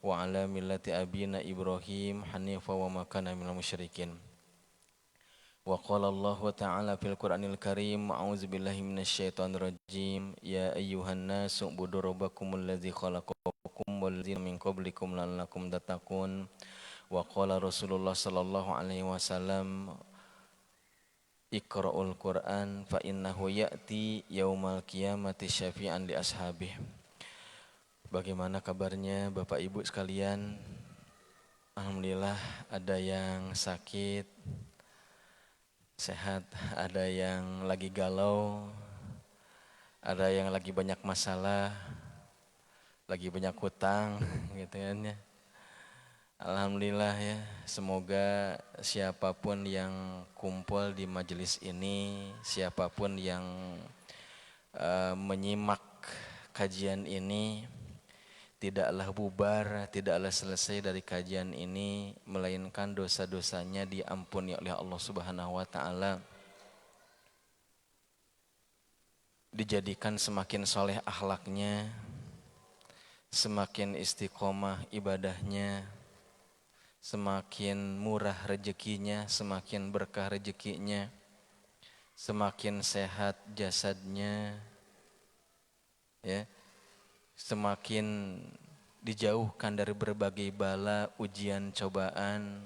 wa ala millati abina Ibrahim hanifa wa ma kana minal musyrikin. Wa qala Allah ta'ala fil Qur'anil Karim, a'udzu billahi minasyaitonir rajim, ya ayyuhan nasu ubudu rabbakumul ladzi khalaqakum wal ladzina min qablikum la'allakum tattaqun. Wa qala Rasulullah sallallahu alaihi wasallam, Iqra'ul Qur'an fa innahu ya'ti yaumal qiyamati syafi'an li ashabih. Bagaimana kabarnya Bapak Ibu sekalian? Alhamdulillah, ada yang sakit, sehat, ada yang lagi galau, ada yang lagi banyak masalah, lagi banyak hutang gitu kan ya. Alhamdulillah ya, semoga siapapun yang kumpul di majelis ini, siapapun yang menyimak kajian ini, tidaklah bubar, tidaklah selesai dari kajian ini, melainkan dosa-dosanya diampuni oleh Allah Subhanahu wa Ta'ala, dijadikan semakin soleh akhlaknya, semakin istiqomah ibadahnya, semakin murah rezekinya, semakin berkah rezekinya, semakin sehat jasadnya, ya, semakin dijauhkan dari berbagai bala, ujian, cobaan,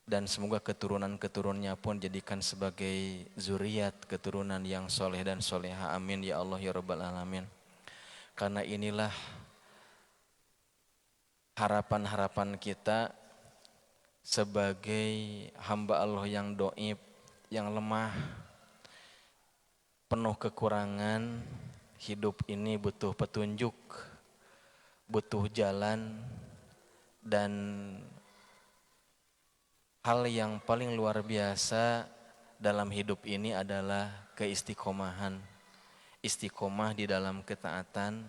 dan semoga keturunan-keturunannya pun jadikan sebagai zuriat keturunan yang soleh dan soleha. Amin ya Allah ya Rabbal Alamin. Karena inilah harapan-harapan kita sebagai hamba Allah yang doib, yang lemah, penuh kekurangan. Hidup ini butuh petunjuk, butuh jalan, dan hal yang paling luar biasa dalam hidup ini adalah keistiqomahan. Istiqomah di dalam ketaatan,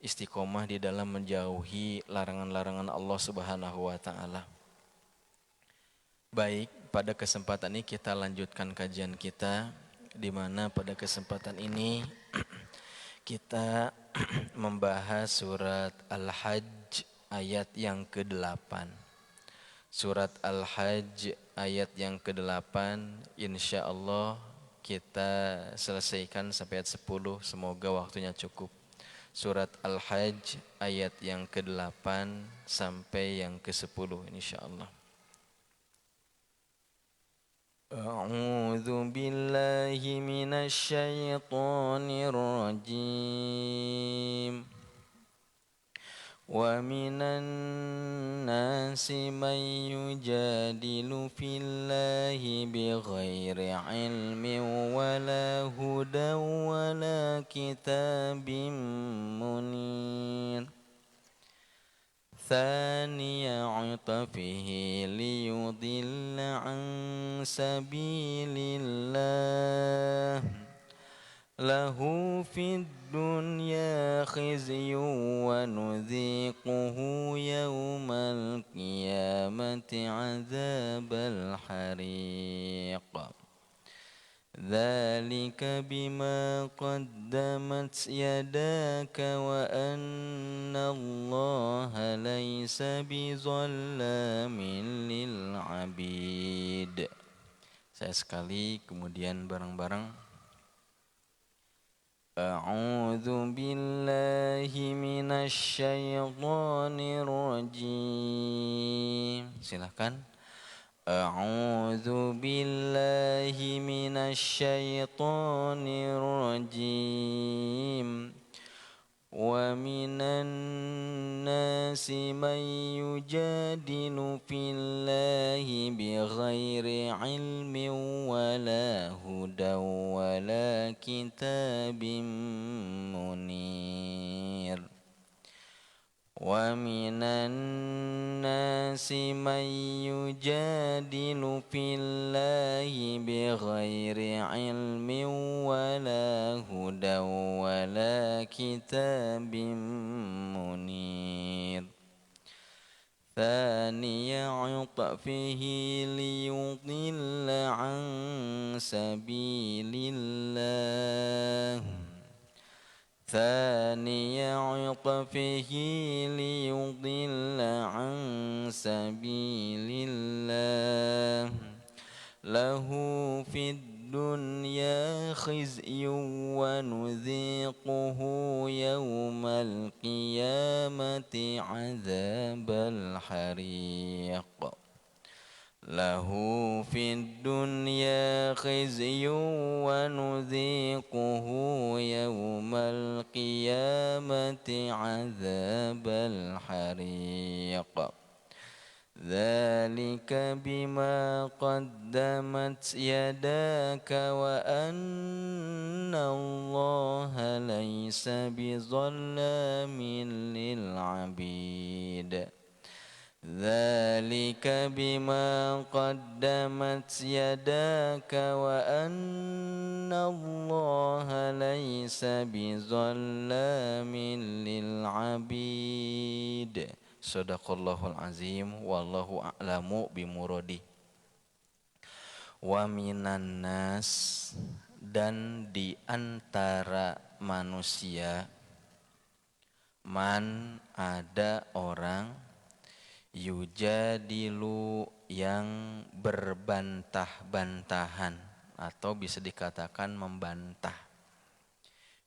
istiqomah di dalam menjauhi larangan-larangan Allah Subhanahu wa Ta'ala. Baik, pada kesempatan ini kita lanjutkan kajian kita, di mana pada kesempatan ini kita membahas surat Al-Hajj ayat yang ke-8. Surat Al-Hajj ayat yang ke-8, insya Allah kita selesaikan sampai ayat 10, semoga waktunya cukup. Surat Al-Hajj ayat yang ke-8 sampai yang ke-10 insya Allah. A'udzu billahi minasy syaithanir rajim. Wa minan nasi man yujadilu fillahi bighairi ilmin wala hudan wala kitabim munir. ثاني عطفه ليضل عن سبيل الله له في الدنيا خزي ونذيقه يوم القيامة عذاب الحريق ذلك بما قدمت يداك وأن الله ليس بظلام للعبيد. Saya sekali, kemudian bareng-bareng. A'udzu billahi minasy syaithanir rajim. Silakan. A'udzu billahi minasy syaithanir rajim. Wa minan nasi man yujadilu fillahi bighairi ilmin wala hudan wala kitabim munir. Wa minan nasi man yujadilu fillahi bighairi ilmin wala hudan wala kitabim munir. ثاني عطفه ليضل عن سبيل الله ثاني عطفه ليضل عن سبيل الله له في الدنيا خزي ونذيقه يوم القيامة عذاب الحريق له في الدنيا خزي ونذيقه يوم القيامة عذاب الحريق ذلك بما قدمت يداك وأن الله ليس بظلام للعبيد ذلك بما قدمت يداك وأن الله ليس بظلام للعبيد. Sadaqallahul azim wallahu a'lamu bimuradi. Wa minan nas, dan di antara manusia, man, ada orang, yujadilu, yang berbantah-bantahan atau bisa dikatakan membantah,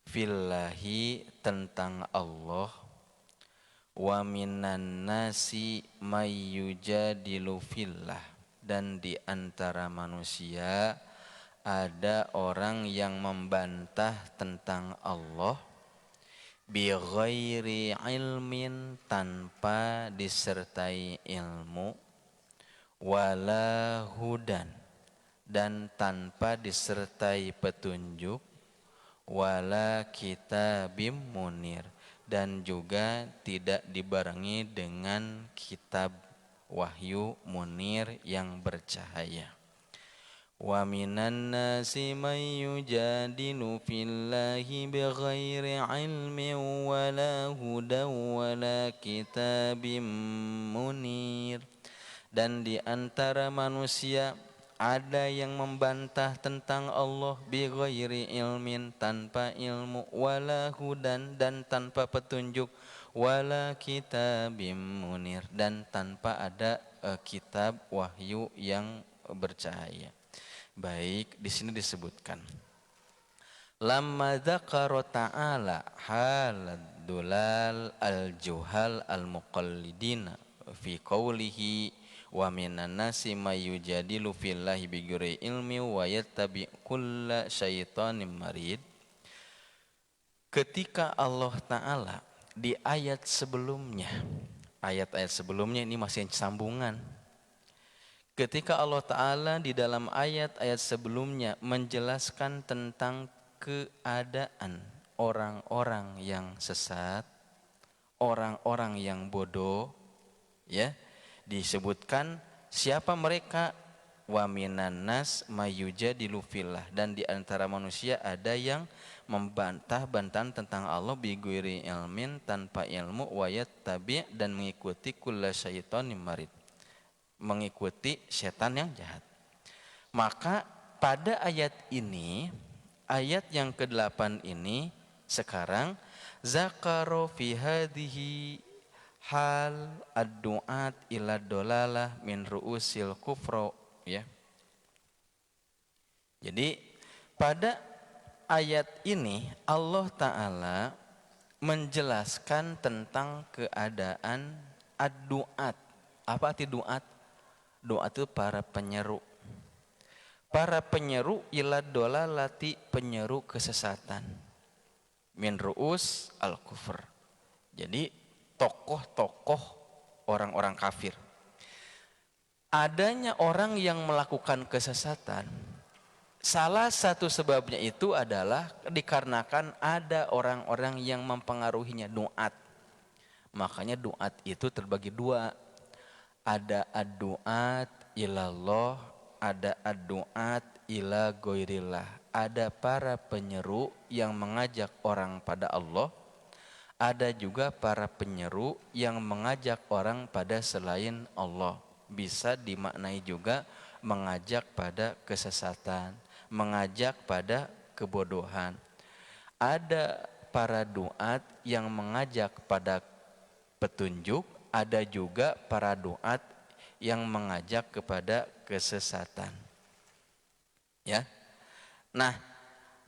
fillahi, tentang Allah, wa minan nasi may yujadilu fillah, dan di antara manusia ada orang yang membantah tentang Allah, bi ghairi ilmin, tanpa disertai ilmu, wala hudan, dan tanpa disertai petunjuk, wala kitabim munir, dan juga tidak dibarengi dengan kitab wahyu munir yang bercahaya. Wa minan nasi may yujadilu fillahi bighairi ilmin wala hudan wala kitabim munir, dan di antara manusia ada yang membantah tentang Allah bighairi ilmin, tanpa ilmu, wala hudan, dan tanpa petunjuk, wala kitabim munir, dan tanpa ada kitab wahyu yang bercahaya. Baik, di sini disebutkan lamma dzakara ta'ala halad dulal al-juhal al-muqallidina fi qawlihi wa minan nasi may yujadilu fillahi bighairi ilmi wa yattabi kulla syaitanin marid. Ketika Allah Ta'ala di ayat sebelumnya, ayat-ayat sebelumnya ini masih sambungan. Ketika Allah Ta'ala di dalam ayat-ayat sebelumnya menjelaskan tentang keadaan orang-orang yang sesat, orang-orang yang bodoh, ya, disebutkan siapa mereka, wa minan nas mayujadilu fillah, dan di antara manusia ada yang membantah-bantahan tentang Allah bighairi ilmin, tanpa ilmu, wa yattabi, dan mengikuti kulla syaitanin marid, mengikuti setan yang jahat. Maka pada ayat ini, ayat yang ke-8 ini sekarang, zakaro fi hadhihi hal ad-du'at ila dolalah min ru'usil kufra, ya. Jadi pada ayat ini Allah Ta'ala menjelaskan tentang keadaan ad-du'at. Apa arti du'at? Doa itu para penyeru. Para penyeru ila dolalati, penyeru kesesatan. Min ru'us al-kufr. Jadi tokoh-tokoh orang-orang kafir. Adanya orang yang melakukan kesesatan, salah satu sebabnya itu adalah dikarenakan ada orang-orang yang mempengaruhinya, du'at. Makanya du'at itu terbagi dua. Ada ad-du'at ilallah, ada ad-du'at ila ghairillah. Ada para penyeru yang mengajak orang pada Allah, ada juga para penyeru yang mengajak orang pada selain Allah. Bisa dimaknai juga mengajak pada kesesatan, mengajak pada kebodohan. Ada para duat yang mengajak pada petunjuk, ada juga para duat yang mengajak kepada kesesatan. Ya. Nah,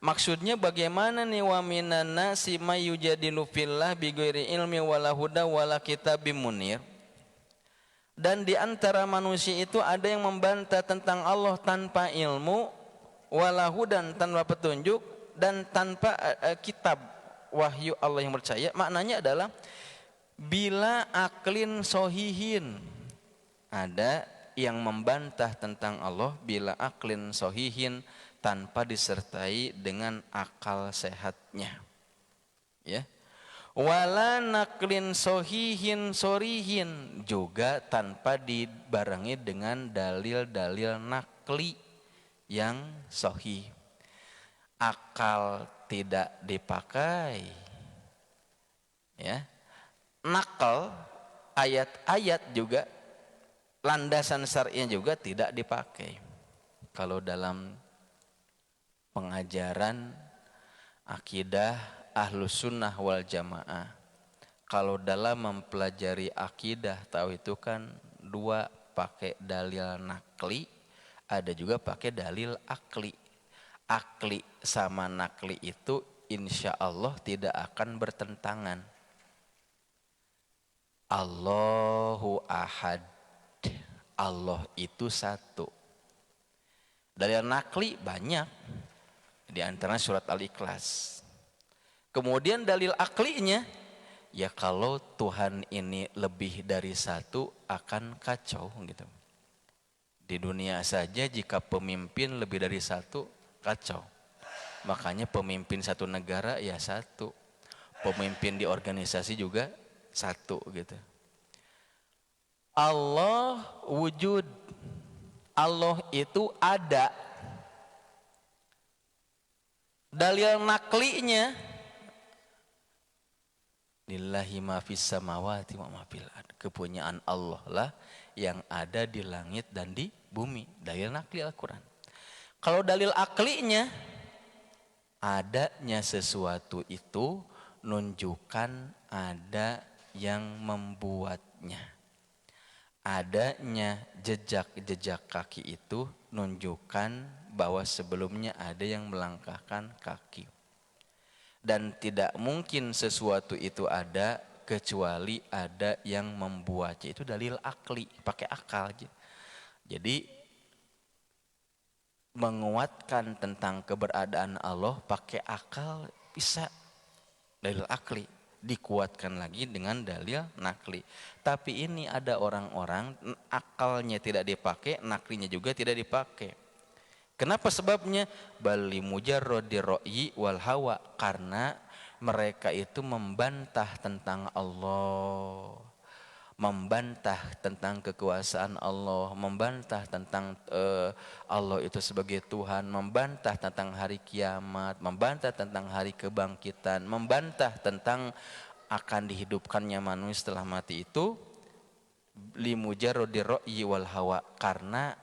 maksudnya bagaimana nih, wa minan nasi may yujadilu fillah bighairi ilmi wala huda wala kitabim munir. Dan di antara manusia itu ada yang membantah tentang Allah tanpa ilmu, wala hudan tanpa petunjuk, dan tanpa kitab wahyu Allah yang percaya. Maknanya adalah bila aklin sohihin, ada yang membantah tentang Allah bila aklin sohihin, tanpa disertai dengan akal sehatnya, ya. Wala naklin sohihin sorihin, juga tanpa dibarengi dengan dalil-dalil nakli yang sohih. Akal tidak dipakai, ya. Nakal, ayat-ayat juga, landasan syar'inya juga tidak dipakai. Kalau dalam pengajaran akidah Ahlus Sunnah wal Jamaah, kalau dalam mempelajari akidah tahu itu kan dua, pakai dalil nakli, ada juga pakai dalil akli. Akli sama nakli itu insya Allah tidak akan bertentangan. Allahu ahad, Allah itu satu. Dalil nakli banyak, di antara surat Al-Ikhlas. Kemudian dalil aklinya, ya kalau Tuhan ini lebih dari satu akan kacau gitu. Di dunia saja jika pemimpin lebih dari satu, kacau. Makanya pemimpin satu negara ya satu, pemimpin di organisasi juga satu gitu. Allah wujud, Allah itu ada. Dalil naklinya, lillahi ma fis samawati wa ma fil ard, kepunyaan Allah lah yang ada di langit dan di bumi. Dalil nakli Al-Quran. Kalau dalil aklinya, adanya sesuatu itu nunjukkan ada yang membuatnya. Adanya jejak-jejak kaki itu nunjukkan bahwa sebelumnya ada yang melangkahkan kaki. Dan tidak mungkin sesuatu itu ada kecuali ada yang membuatnya. Itu dalil akli, pakai akal aja. Jadi menguatkan tentang keberadaan Allah pakai akal bisa, dalil akli. Dikuatkan lagi dengan dalil nakli. Tapi ini ada orang-orang akalnya tidak dipakai, naklinya juga tidak dipakai. Kenapa sebabnya? Bali mujarrodi ro'yi wal hawa, karena mereka itu membantah tentang Allah, membantah tentang kekuasaan Allah, membantah tentang Allah itu sebagai Tuhan, membantah tentang hari kiamat, membantah tentang hari kebangkitan, membantah tentang akan dihidupkannya manusia setelah mati itu, li mujarrodi ro'yi wal hawa, karena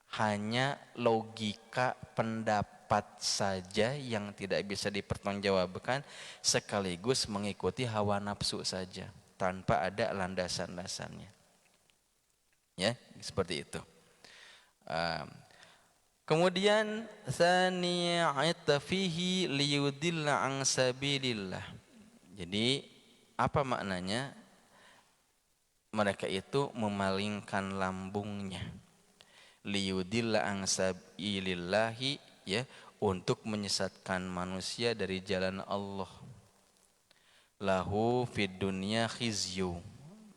hanya logika pendapat saja yang tidak bisa dipertanggungjawabkan, sekaligus mengikuti hawa nafsu saja tanpa ada landasan-landasannya. Ya, seperti itu. Kemudian sani'ata fihi liyudilla an sabilillah. Jadi apa maknanya? Mereka itu memalingkan lambungnya. Liyudilla an sabilillahi, ya, untuk menyesatkan manusia dari jalan Allah. Lahu fid dunya khizyu,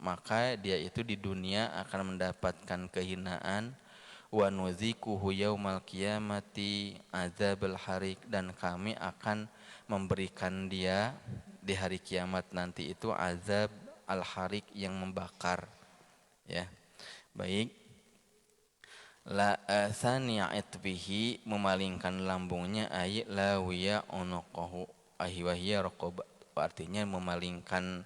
maka dia itu di dunia akan mendapatkan kehinaan. Wa nudzikuhu yaumal qiyamati adzabal harik, dan kami akan memberikan dia di hari kiamat nanti itu azab al-harik yang membakar. Ya. Baik. La athani'at bihi, memalingkan lambungnya, ay la wiya unuqahu ahwahiya raqab, artinya memalingkan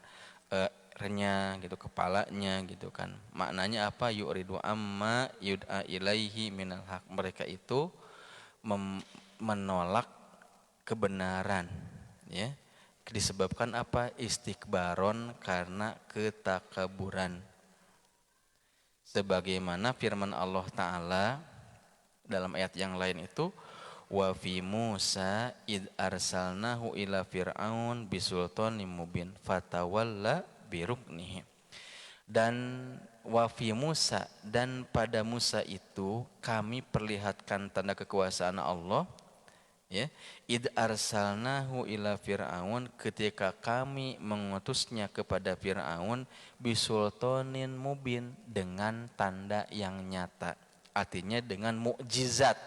renya gitu, kepalanya gitu kan. Maknanya apa? Yuridu amma yud'a ilaihi minal haq, mereka itu menolak kebenaran, ya, Disebabkan apa? Istikbaron, karena ketakaburan. Sebagaimana firman Allah Ta'ala dalam ayat yang lain itu, wa fi Musa id arsalnahu ila fir'aun bisultanim mubin fatawalla biruknihi. Dan wa fi Musa, dan pada Musa itu kami perlihatkan tanda kekuasaan Allah, ya, id arsalnahu ila fir'aun, ketika kami mengutusnya kepada Fir'aun, bisultanin mubin, dengan tanda yang nyata, artinya dengan mukjizat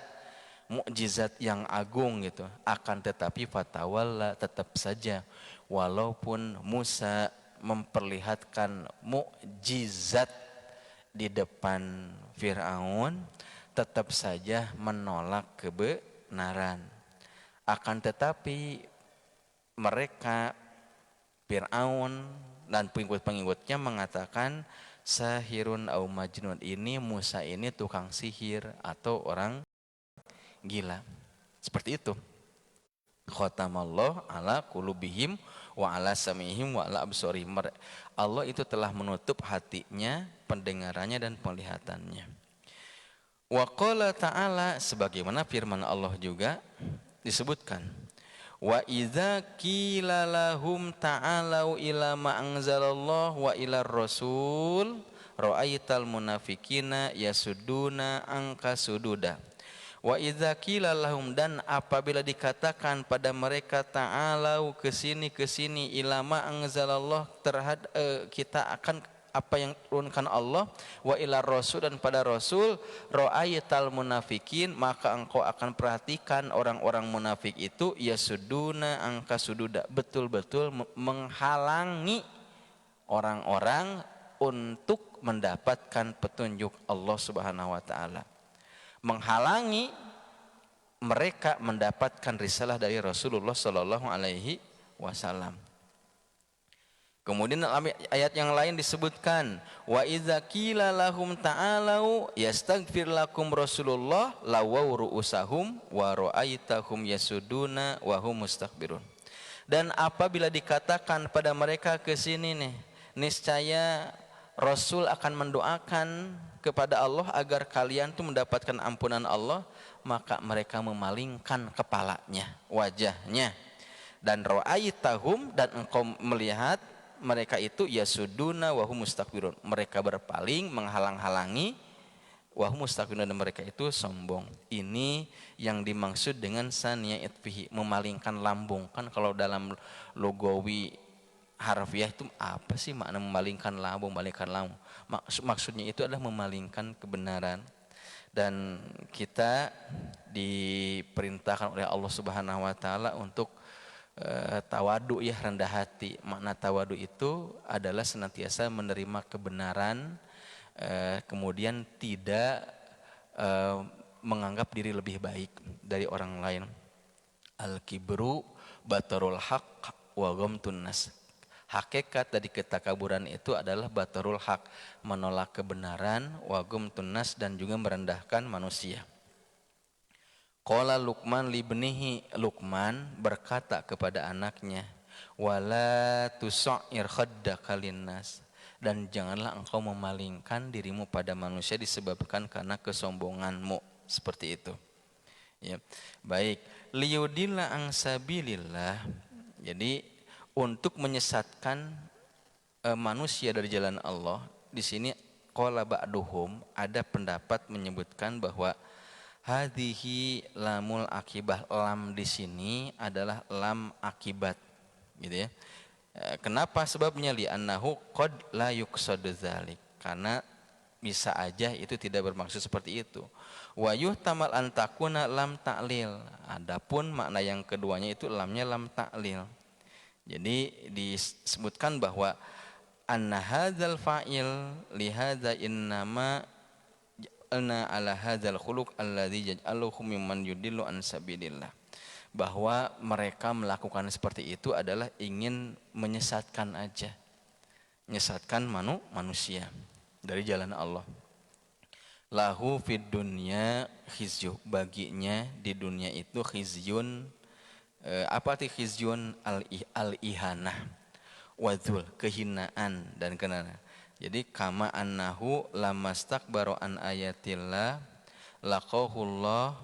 yang agung gitu. Akan tetapi fatawalla, tetap saja walaupun Musa memperlihatkan mukjizat di depan Fir'aun, tetap saja menolak kebenaran. Akan tetapi mereka, Fir'aun dan pengikut-pengikutnya mengatakan sahirun au majnun, ini Musa ini tukang sihir atau orang gila. Seperti itu. Khatamallahu ala qulubihim wa ala samihim wa ala absarihim. Allah itu telah menutup hatinya, pendengarannya dan penglihatannya. Wa qala ta'ala, sebagaimana firman Allah juga disebutkan, wa idza qila lahum ta'alau ila ma anzalallahu wa ila rasul ra'aital munafiqina yasudduna anka sududa. Wa idza qila lahum, dan apabila dikatakan pada mereka ta'alau, kesini ila ma anzalallah, terhadap kita akan apa yang turunkan Allah, wa ila rasul, dan pada rasul, ra'aital munafikin, maka engkau akan perhatikan orang-orang munafik itu yasuduna angka sududa, betul-betul menghalangi orang-orang untuk mendapatkan petunjuk Allah Subhanahu wa taala, menghalangi mereka mendapatkan risalah dari Rasulullah sallallahu alaihi wasallam. Kemudian dalam ayat yang lain disebutkan, wa idza qila lahum ta'alu yastaghfir lakum Rasulullah lawaw ru'usahum wa ra'aitahum yasuduna wa hum mustakbirun. Dan apabila dikatakan pada mereka ke sini nih, niscaya Rasul akan mendoakan kepada Allah agar kalian tuh mendapatkan ampunan Allah, maka mereka memalingkan kepalanya, wajahnya. Dan ra'aitahum, dan engkau melihat mereka itu yasuduna wa hum mustakbirun, mereka berpaling, menghalang-halangi, wa hum mustakbirun, dan mereka itu sombong. Ini yang dimaksud dengan saniyat fihi, memalingkan lambung. Kan kalau dalam lugawi harfiah itu apa sih makna memalingkan lambung? Maksudnya itu adalah memalingkan kebenaran. Dan kita diperintahkan oleh Allah Subhanahu wa taala untuk tawadu, ya, rendah hati. Makna tawadu itu adalah senantiasa menerima kebenaran, kemudian tidak menganggap diri lebih baik dari orang lain. Al-kibru batarul haq wa ghamtun nas. Hakikat dari ketakaburan itu adalah batarul haq, menolak kebenaran, wa ghamtun nas, dan juga merendahkan manusia. Qala Luqman libnihi, Luqman berkata kepada anaknya, wala tusa'ir khaddaka linnas, dan janganlah engkau memalingkan dirimu pada manusia disebabkan karena kesombonganmu, seperti itu. Ya. Baik, liyudilla an sabilillah. Jadi untuk menyesatkan manusia dari jalan Allah, di sini qala ba'duhum, ada pendapat menyebutkan bahwa hadhihi lamul akibah, lam di sini adalah lam akibat, gitu ya. Kenapa? Sebabnya li'annahu qad la yuqsadu dzalik, karena bisa aja itu tidak bermaksud seperti itu. Wa yuhtamal an takuna lam ta'lil, adapun makna yang keduanya itu lamnya lam ta'lil. Jadi disebutkan bahwa anna hadzal fa'il li hadza innama ana ala hadzal khuluq alladzi yaj'aluhum mimman yudillu an sabilillah, bahwa mereka melakukan seperti itu adalah ingin menyesatkan aja, menyesatkan manusia dari jalan Allah. Lahu fid dunya khizyu, baginya di dunia itu khizyun, Apa arti khizyun? Al-ihanah, wadzul, kehinaan dan kenana. Jadi kama annahu lamastakbaru an ayatillah laqahullah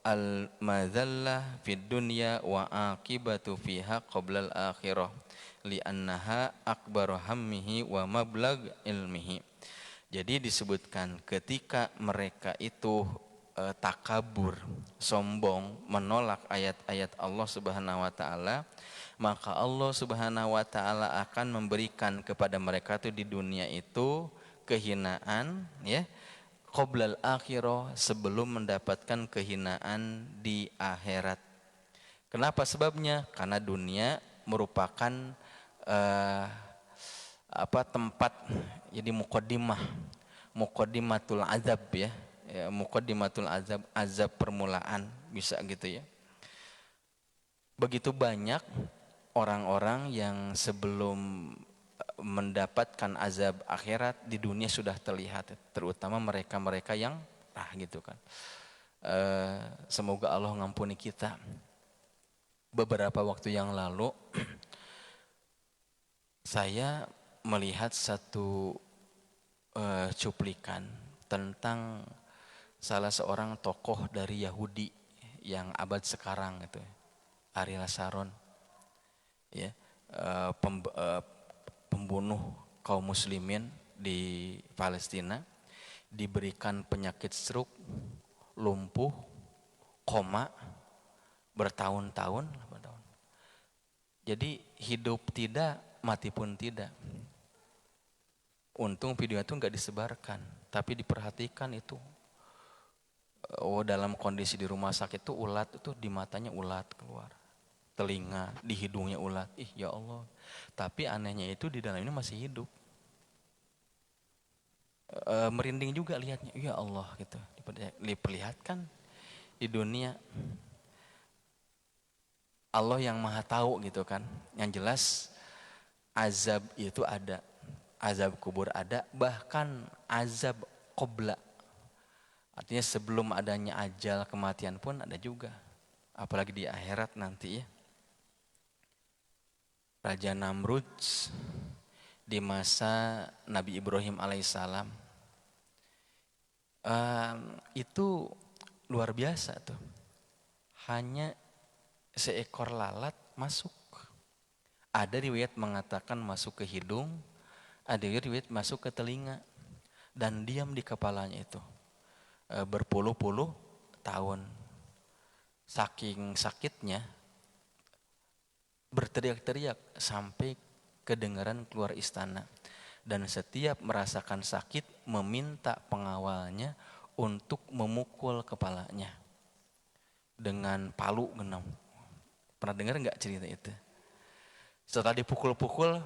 al-madzallah fid dunya wa aqibatu fiha qabla al-akhirah li'annaha akbaru hammihi wa mablag ilmihi. Jadi disebutkan ketika mereka itu takabur, sombong, menolak ayat-ayat Allah Subhanahu wa taala, maka Allah Subhanahu wa taala akan memberikan kepada mereka itu di dunia itu kehinaan, ya, qoblal akhirah, sebelum mendapatkan kehinaan di akhirat. Kenapa sebabnya? Karena dunia merupakan tempat, jadi muqaddimatul azab, ya, muqaddimatul azab, azab permulaan, bisa gitu ya. Begitu banyak orang-orang yang sebelum mendapatkan azab akhirat di dunia sudah terlihat, terutama mereka-mereka yang gitu kan. Semoga Allah ngampuni kita. Beberapa waktu yang lalu saya melihat satu cuplikan tentang salah seorang tokoh dari Yahudi yang abad sekarang itu, Ariel Sharon, ya, pembunuh kaum muslimin di Palestina, diberikan penyakit stroke, lumpuh, koma bertahun-tahun. Jadi hidup tidak, mati pun tidak. Untung video itu nggak disebarkan, tapi diperhatikan itu. Dalam kondisi di rumah sakit itu ulat itu di matanya ulat keluar, telinga, di hidungnya ulat. Ya Allah. Tapi anehnya itu di dalamnya masih hidup. Merinding juga lihatnya. Ya Allah gitu. Diperlihatkan di dunia. Allah yang maha tahu gitu kan. Yang jelas azab itu ada. Azab kubur ada, bahkan azab qabla. Artinya sebelum adanya ajal, kematian pun ada juga. Apalagi di akhirat nanti ya. Raja Namrud di masa Nabi Ibrahim alaihissalam, itu luar biasa tuh. Hanya seekor lalat masuk. Ada riwayat mengatakan masuk ke hidung, ada riwayat masuk ke telinga, dan diam di kepalanya itu berpuluh-puluh tahun. Saking sakitnya berteriak-teriak sampai kedengaran keluar istana, dan setiap merasakan sakit meminta pengawalnya untuk memukul kepalanya dengan palu genam. Pernah dengar nggak cerita itu? Setelah dipukul-pukul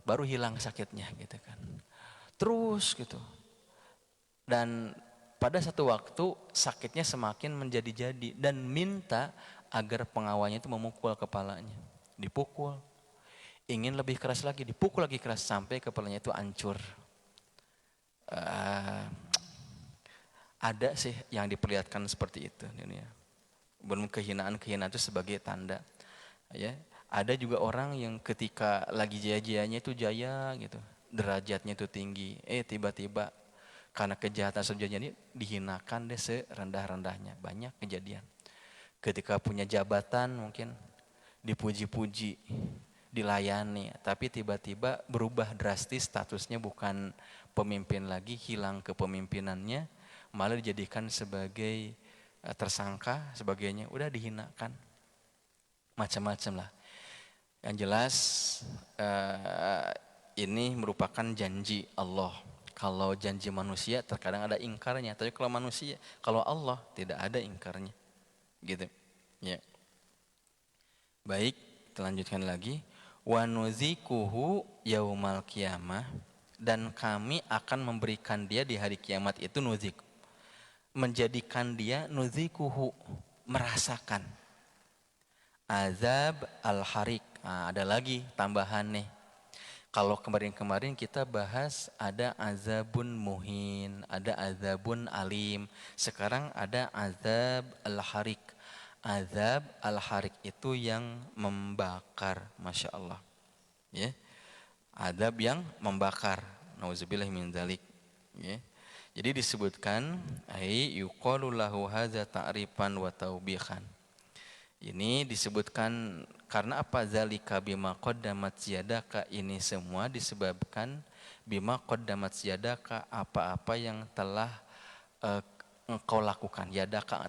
baru hilang sakitnya gitu kan. Terus gitu. Dan pada satu waktu sakitnya semakin menjadi-jadi dan minta agar pengawalnya itu memukul kepalanya. Dipukul. Ingin lebih keras lagi, dipukul lagi keras sampai kepalanya itu hancur. Ada sih yang diperlihatkan seperti itu di dunia. Belum kehinaan-kehinaan itu sebagai tanda. Ya, ada juga orang yang ketika lagi jaya-jayanya itu jaya gitu, derajatnya itu tinggi, tiba-tiba karena kejahatan sebenarnya ini dihinakan deh serendah-rendahnya. Banyak kejadian. Ketika punya jabatan mungkin dipuji-puji, dilayani, tapi tiba-tiba berubah drastis, statusnya bukan pemimpin lagi, hilang kepemimpinannya, malah dijadikan sebagai tersangka, sebagainya, udah dihinakan. Macam-macam lah. Yang jelas ini merupakan janji Allah. Kalau janji manusia terkadang ada ingkarnya, tapi kalau manusia, kalau Allah tidak ada ingkarnya. Gitu. Ya. Baik, kita lanjutkan lagi. Wa nuzikuhu yaumal qiyamah, dan kami akan memberikan dia di hari kiamat itu nuzik. Menjadikan dia nuzikuhu, merasakan azab al-harik. Ada lagi tambahan nih. Kalau kemarin-kemarin kita bahas ada azabun muhin, ada azabun alim. Sekarang ada azab al-harik. Azab al-harik itu yang membakar, masya Allah. Ya, azab yang membakar. Nauzubillah min dzalik. Ya. Jadi disebutkan ai yuqalu lahu hadza ta'rifan wa taubihan. Ini disebutkan karena apa? Zalika bima qaddamat yadaka, ini semua disebabkan bima qaddamat yadaka, apa-apa yang telah engkau lakukan. Yadaka,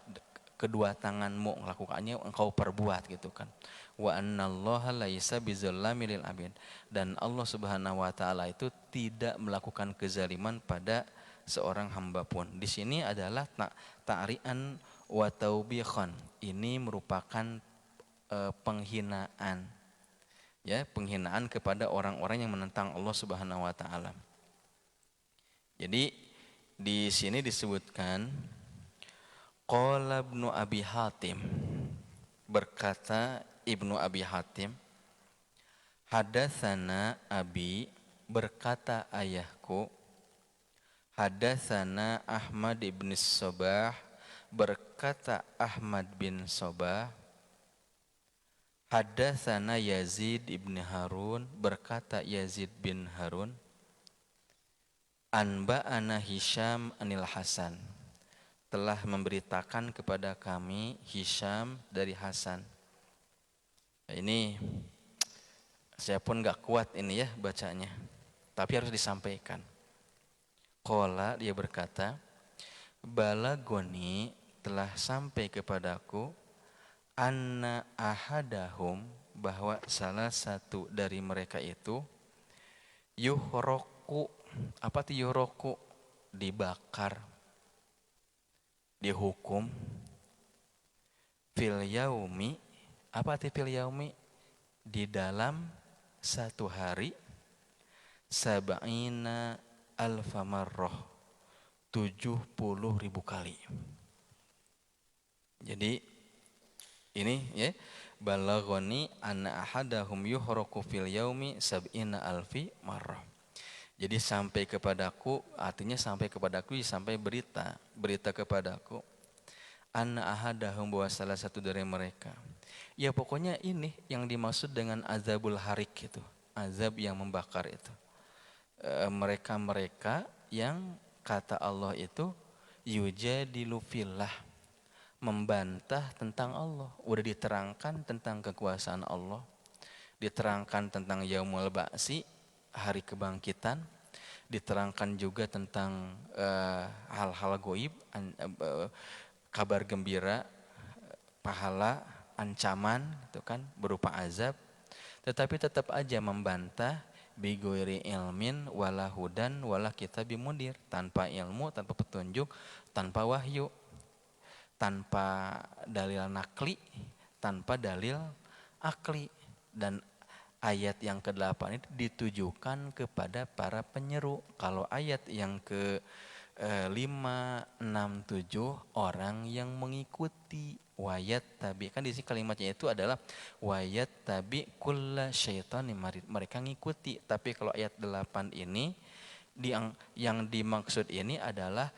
kedua tanganmu melakukannya, engkau perbuat gitu kan. Wa annallaha laisa bizallamin lil abid, dan Allah Subhanahu wa taala itu tidak melakukan kezaliman pada seorang hamba pun. Di sini adalah ta'rian wa taubihan. Ini merupakan penghinaan, ya, penghinaan kepada orang-orang yang menentang Allah Subhanahu wa taala. Jadi di sini disebutkan qala Ibnu Abi Hatim, berkata Ibnu Abi Hatim, hadatsana abi, berkata ayahku, hadatsana Ahmad ibn Sobah, berkata Ahmad bin Sobah, hadatsana Yazid ibn Harun, berkata Yazid bin Harun, anba'ana Hisham anil Hasan, telah memberitakan kepada kami Hisham dari Hasan. Ini saya pun gak kuat ini ya bacanya, tapi harus disampaikan. Qala, dia berkata, balagoni, telah sampai kepadaku, anna ahadahum, bahwa salah satu dari mereka itu, yuhroku, apa itu yuhroku? Dibakar, dihukum, fil yaumi, apa itu fil yaumi? Di dalam satu hari, sab'ina alfa marroh, 70.000 kali. Jadi ini ya, balaghani anna ahadahum yuhraku fil yaumi sab'ina alfi marrah. Jadi sampai kepadaku, artinya sampai kepadaku, sampai berita kepadaku, anna ahadahum, bahwa salah satu dari mereka. Ya pokoknya ini yang dimaksud dengan azabul harik itu, azab yang membakar itu. Mereka-mereka yang kata Allah itu yujadilu fillah, membantah tentang Allah. Udah diterangkan tentang kekuasaan Allah, diterangkan tentang yaumul ba'si, hari kebangkitan, diterangkan juga tentang hal-hal goib, kabar gembira, pahala, ancaman itu kan berupa azab, tetapi tetap aja membantah bigoiri ilmin wala hudan wala kitabim mundir, tanpa ilmu, tanpa petunjuk, tanpa wahyu, tanpa dalil nakli, tanpa dalil akli. Dan ayat yang ke-8 itu ditujukan kepada para penyeru. Kalau ayat yang ke-5, 6, 7 orang yang mengikuti. Wayat tabi, kan di sini kalimatnya itu adalah wayat tabi kulla syaitanin marid, mereka ngikuti. Tapi kalau ayat 8 ini yang dimaksud ini adalah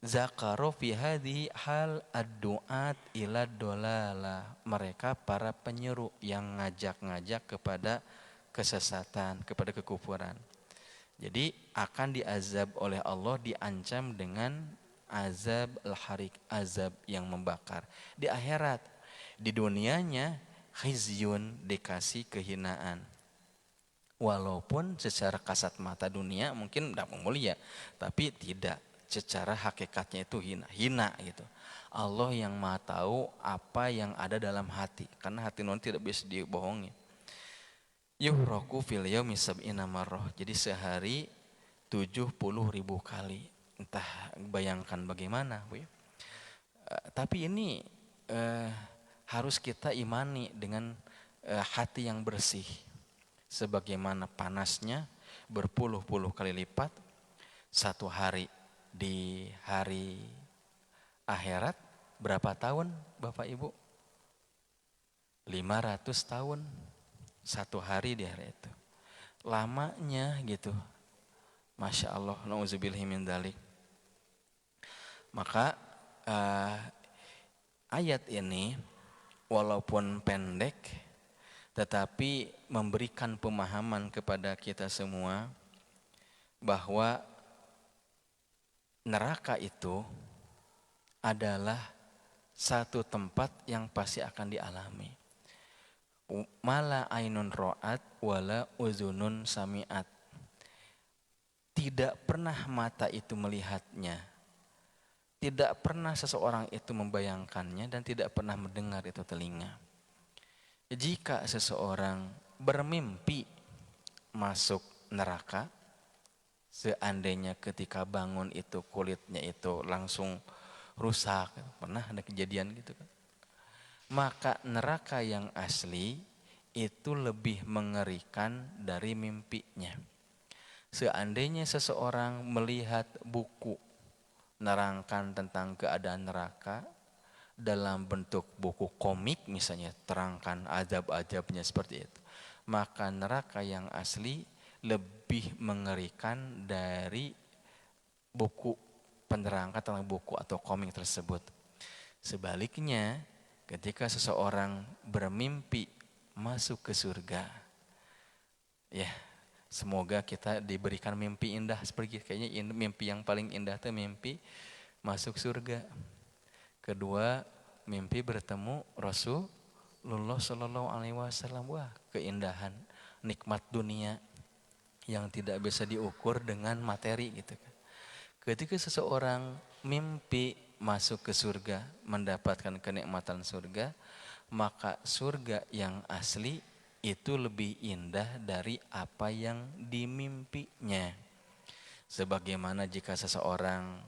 zakaro fi hadhihi hal ad-du'at ila dolala, mereka para penyeru yang ngajak-ngajak kepada kesesatan, kepada kekufuran. Jadi akan diazab oleh Allah, diancam dengan azab al-harik, azab yang membakar. Di akhirat, di dunianya khizyun, dikasih kehinaan. Walaupun secara kasat mata dunia mungkin tidak mulia, tapi tidak, secara hakikatnya itu hina gitu. Allah yang Maha tahu apa yang ada dalam hati, karena hati non tidak bisa dibohongi. Yuhraku fil yaumi sab'ina marrah, jadi sehari 70.000 kali. Entah bayangkan bagaimana, Bu. Tapi ini harus kita imani dengan hati yang bersih. Sebagaimana panasnya berpuluh-puluh kali lipat satu hari di hari akhirat, berapa tahun Bapak Ibu? 500 tahun satu hari di hari itu. Lamanya gitu. Masya Allah, na'udzubillahi min dzalik. Maka ayat ini walaupun pendek tetapi memberikan pemahaman kepada kita semua bahwa neraka itu adalah satu tempat yang pasti akan dialami. Mala ainun ro'at wala uzunun sami'at. Tidak pernah mata itu melihatnya, tidak pernah seseorang itu membayangkannya, dan tidak pernah mendengar itu telinga. Jika seseorang bermimpi masuk neraka, seandainya ketika bangun itu kulitnya itu langsung rusak, pernah ada kejadian gitu kan, maka neraka yang asli itu lebih mengerikan dari mimpinya. Seandainya seseorang melihat buku nerangkan tentang keadaan neraka dalam bentuk buku komik misalnya, terangkan azab-azabnya seperti itu, maka neraka yang asli lebih mengerikan dari buku penerangkan tentang buku atau komik tersebut. Sebaliknya, ketika seseorang bermimpi masuk ke surga, ya, semoga kita diberikan mimpi indah seperti kayaknya mimpi yang paling indah itu mimpi masuk surga. Kedua, mimpi bertemu Rasulullah Shallallahu Alaihi Wasallam. Wah, keindahan, nikmat dunia yang tidak bisa diukur dengan materi gitu kan. Ketika seseorang mimpi masuk ke surga, mendapatkan kenikmatan surga, maka surga yang asli itu lebih indah dari apa yang dimimpinya. Sebagaimana jika seseorang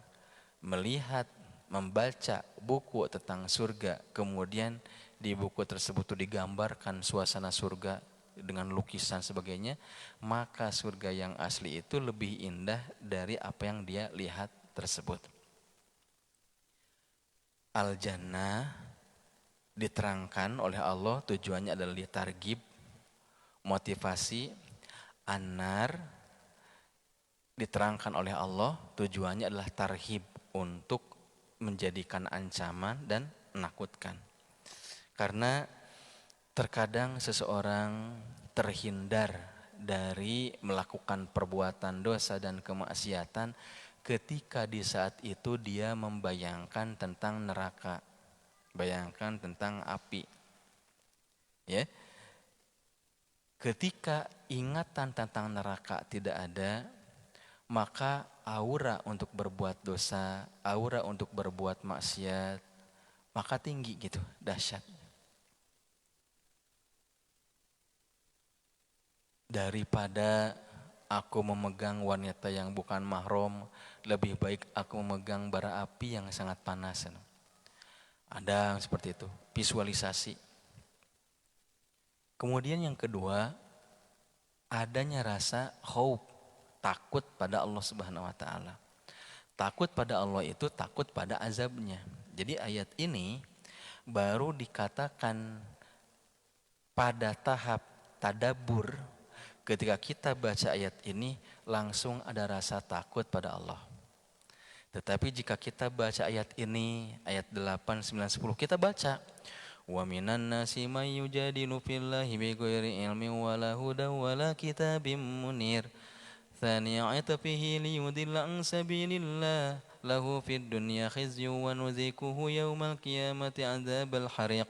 melihat, membaca buku tentang surga, kemudian di buku tersebut itu digambarkan suasana surga dengan lukisan sebagainya, maka surga yang asli itu lebih indah dari apa yang dia lihat tersebut. Al-Jannah diterangkan oleh Allah tujuannya adalah ditargib, motivasi. An-nar diterangkan oleh Allah tujuannya adalah tarhib, untuk menjadikan ancaman dan menakutkan. Karena terkadang seseorang terhindar dari melakukan perbuatan dosa dan kemaksiatan ketika di saat itu dia membayangkan tentang neraka, bayangkan tentang api. Ya. Ketika ingatan tentang neraka tidak ada, maka aura untuk berbuat dosa, aura untuk berbuat maksiat, maka tinggi gitu, dahsyat. Daripada aku memegang wanita yang bukan mahram, lebih baik aku memegang bara api yang sangat panas. Ada seperti itu, visualisasi. Kemudian yang kedua, adanya rasa khauf, takut pada Allah Subhanahu wa taala. Takut pada Allah itu takut pada azabnya. Jadi ayat ini baru dikatakan pada tahap tadabbur, ketika kita baca ayat ini langsung ada rasa takut pada Allah. Tetapi jika kita baca ayat ini, ayat 8, 9, 10, kita baca wa minan nasi may yujadilu fillahi bighairi ilmin wala hudan wala kitabim munir thani atafihi liyudilla an sabilillah lahu fid dunya khizyu wa nudhikuhu yaumal qiyamati adzabal hariq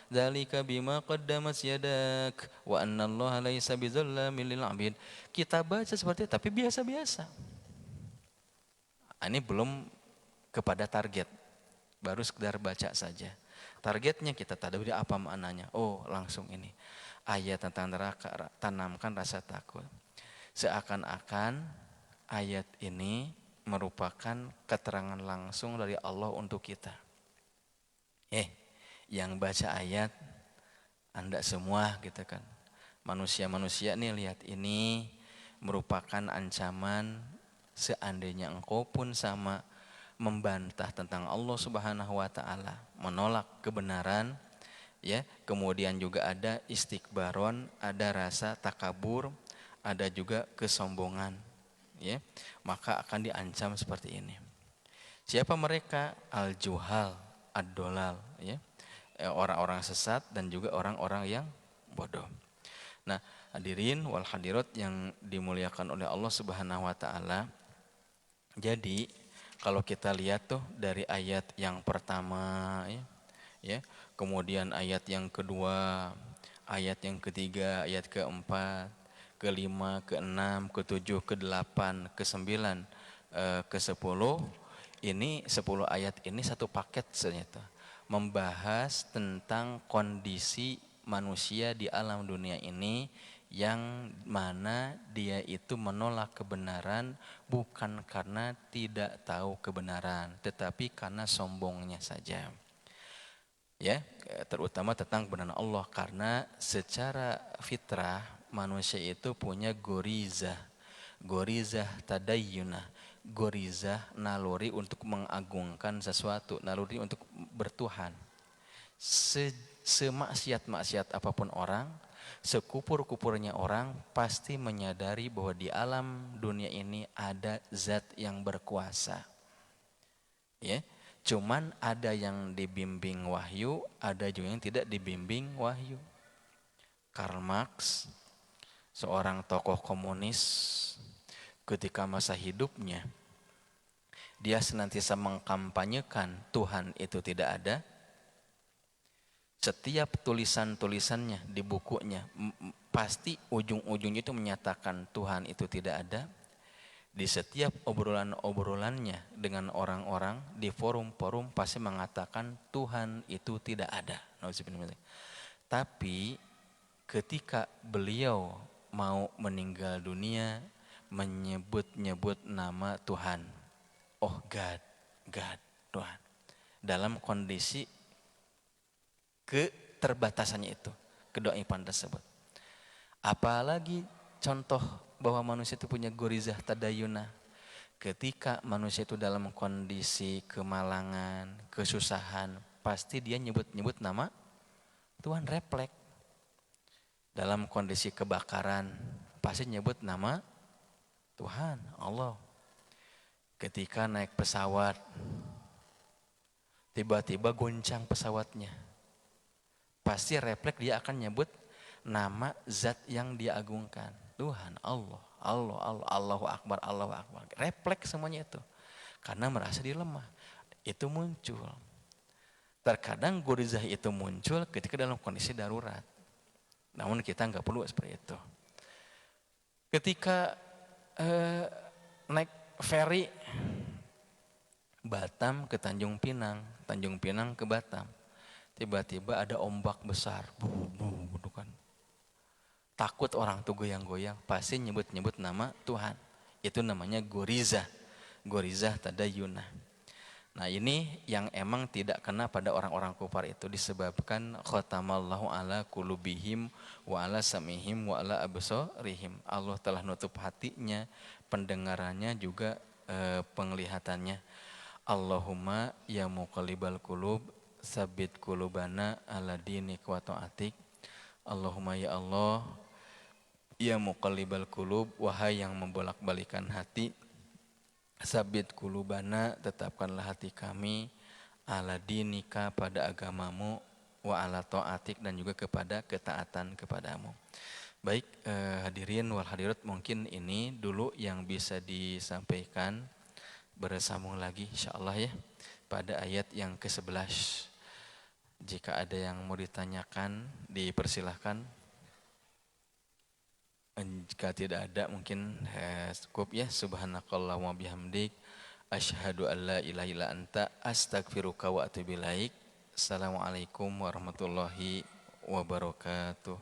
dzalika bima qaddamat yadak wa annallaha laisa bizallamin lil abid. Kita baca seperti itu tapi biasa-biasa. Ini belum kepada target, baru sekedar baca saja. Targetnya kita tadabbur apa maknanya? Oh, langsung ini. Ayat tentang neraka, tanamkan rasa takut. Seakan-akan ayat ini merupakan keterangan langsung dari Allah untuk kita. Yang baca ayat Anda semua gitu kan. Manusia-manusia nih lihat ini merupakan ancaman seandainya engkau pun sama membantah tentang Allah Subhanahu wa taala, menolak kebenaran, ya. Kemudian juga ada istikbaron, ada rasa takabur, ada juga kesombongan, ya. Maka akan diancam seperti ini. Siapa mereka? Al-juhal, ad-dolal ya. Orang-orang sesat dan juga orang-orang yang bodoh. Nah, hadirin wal hadirat yang dimuliakan oleh Allah Subhanahu wa taala. Jadi, kalau kita lihat tuh dari ayat yang pertama ya, kemudian ayat yang kedua, ayat yang ketiga, ayat keempat, kelima, keenam, ketujuh, kedelapan, kesembilan, kesepuluh, ini 10 ayat ini satu paket ternyata membahas tentang kondisi manusia di alam dunia ini yang mana dia itu menolak kebenaran bukan karena tidak tahu kebenaran tetapi karena sombongnya saja. Ya, terutama tentang kebenaran Allah karena secara fitrah manusia itu punya gorizah tadayyunah, gorizah naluri untuk mengagungkan sesuatu, naluri untuk bertuhan. Semaksiat-maksiat apapun orang, sekupur-kupurnya orang pasti menyadari bahwa di alam dunia ini ada zat yang berkuasa. Ya, cuman ada yang dibimbing wahyu, ada juga yang tidak dibimbing wahyu. Karl Marx, seorang tokoh komunis, ketika masa hidupnya dia senantiasa mengkampanyekan Tuhan itu tidak ada. Setiap tulisan-tulisannya di bukunya pasti ujung-ujungnya itu menyatakan Tuhan itu tidak ada. Di setiap obrolan-obrolannya dengan orang-orang di forum-forum pasti mengatakan Tuhan itu tidak ada. Tapi ketika beliau mau meninggal dunia menyebut-nyebut nama Tuhan. Oh God, Tuhan. Dalam kondisi keterbatasannya itu, kedoipan tersebut. Apalagi contoh bahwa manusia itu punya gorizah tadayuna. Ketika manusia itu dalam kondisi kemalangan, kesusahan, pasti dia nyebut-nyebut nama Tuhan, refleks. Dalam kondisi kebakaran, pasti nyebut nama Tuhan, Allah. Ketika naik pesawat, tiba-tiba goncang pesawatnya, pasti refleks dia akan nyebut nama zat yang dia agungkan. Tuhan, Allah, Allahu Akbar, Allahu Akbar. Refleks semuanya itu. Karena merasa dia lemah. Itu muncul. Terkadang gorizah itu muncul ketika dalam kondisi darurat. Namun kita nggak perlu seperti itu. Ketika naik ferry Batam ke Tanjung Pinang, Tanjung Pinang ke Batam. Tiba-tiba ada ombak besar. Gitu kan. Takut orang tuh goyang-goyang, pasti nyebut-nyebut nama Tuhan. Itu namanya gorizah tadayunah. Nah ini yang emang tidak kena pada orang-orang kufar itu disebabkan khatamallahu ala qulubihim wa ala samihim wa ala absarihim. Allah telah nutup hatinya, pendengarannya juga penglihatannya. Allahumma ya muqallibal qulub sabit qulubana ala dinik wa ta'atik. Allahumma ya Allah, ya muqallibal qulub, wahai yang membolak-balikan hati, sabit qulubana, tetapkanlah hati kami, ala dinika, pada agamamu, wa ala ta'atik, dan juga kepada ketaatan kepadamu. Baik, hadirin wal hadirat, mungkin ini dulu yang bisa disampaikan. Bersambung lagi insyaallah ya pada ayat yang ke-11. Jika ada yang mau ditanyakan, dipersilahkan. Jika tidak ada mungkin cukup ya. Subhanakallahumma bihamdik asyhadu an la ilaha illa anta astaghfiruka wa atubu ilaik. Assalamualaikum warahmatullahi wabarakatuh.